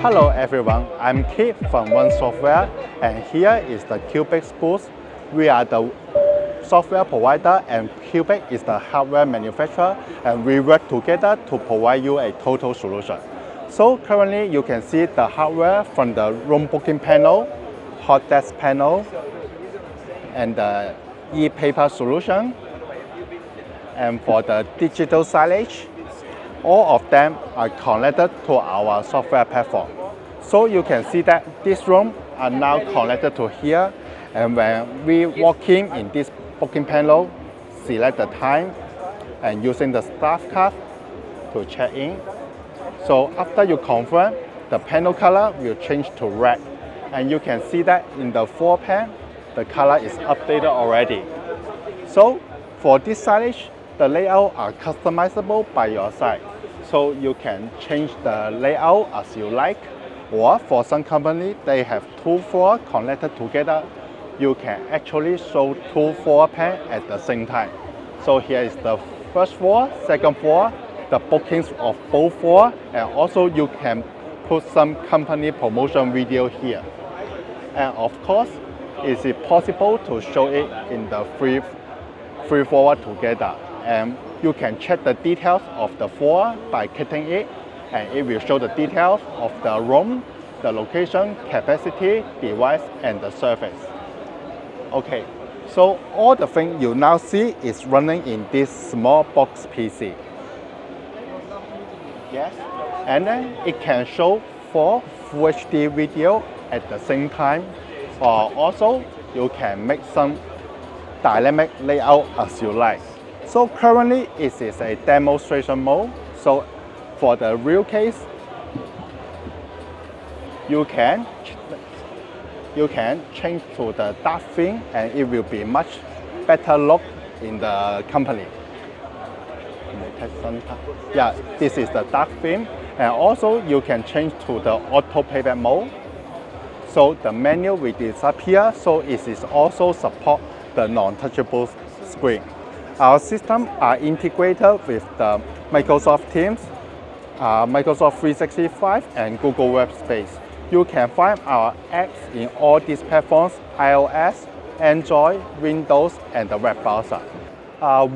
Hello everyone, I'm Kit from One Software, and here is the Qbic booth. We are the software provider and Qbic is the hardware manufacturer, and we work together to provide you a total solution. So currently you can see the hardware from the room booking panel, hot desk panel, and the e-paper solution. And for the digital signage, all of them are connected to our software platform. So you can see that this room are now connected to here, and when we walk in this booking panel, select the time and using the staff card to check in. So after you confirm, the panel color will change to red, and you can see that in the floor plan, the color is updated already. So for this signage, the layout are customizable by your side. So you can change the layout as you like, or for some company, they have two floors connected together. You can actually show two floor plans at the same time. So here is the first floor, second floor, the bookings of both floors, and also you can put some company promotion video here. And of course, is it possible to show it in the three floors together. And you can check the details of the floor by clicking it, and it will show the details of the room, the location, capacity, device, and the surface. Okay, so all the things you now see is running in this small box PC. Yes, and then it can show 4 Full HD video at the same time, or also you can make some dynamic layout as you like. So currently it is a demonstration mode. So for the real case, you can change to the dark theme, and it will be much better look in the company. Yeah, this is the dark theme, and also you can change to the auto playback mode. So the menu will disappear, so it is also support the non-touchable screen. Our systems are integrated with the Microsoft Teams, Microsoft 365, and Google Workspace. You can find our apps in all these platforms: iOS, Android, Windows, and the web browser.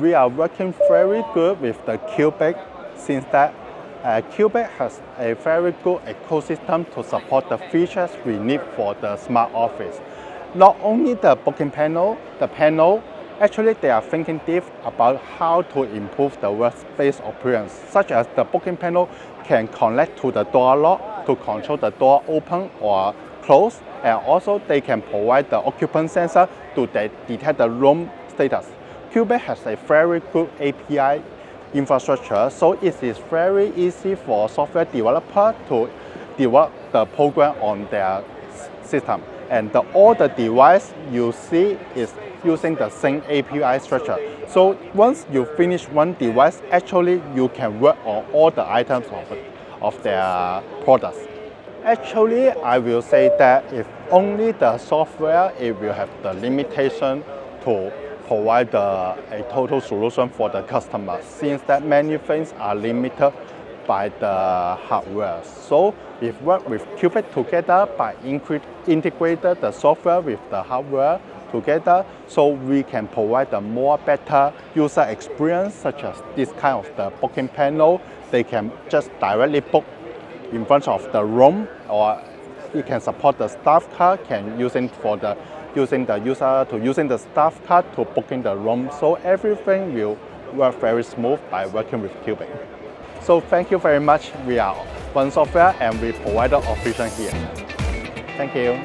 We are working very good with the Qbic, since that Qbic has a very good ecosystem to support the features we need for the smart office. Not only the booking panel, actually they are thinking deep about how to improve the workspace appearance, such as the booking panel can connect to the door lock to control the door open or close, and also they can provide the occupant sensor to detect the room status. Qbic has a very good API infrastructure, so it is very easy for software developer to develop the program on their system. And all the device you see is using the same API structure. So once you finish one device, actually you can work on all the items of their products. Actually, I will say that if only the software, it will have the limitation to provide a total solution for the customer, since that many things are limited by the hardware. So we work with Qbic together by integrated the software with the hardware together, so we can provide a more better user experience, such as this kind of the booking panel. They can just directly book in front of the room, or you can support the staff card, using the staff card to booking the room. So everything will work very smooth by working with Qbic. So thank you very much. We are One Software, and we provide Offision here. Thank you.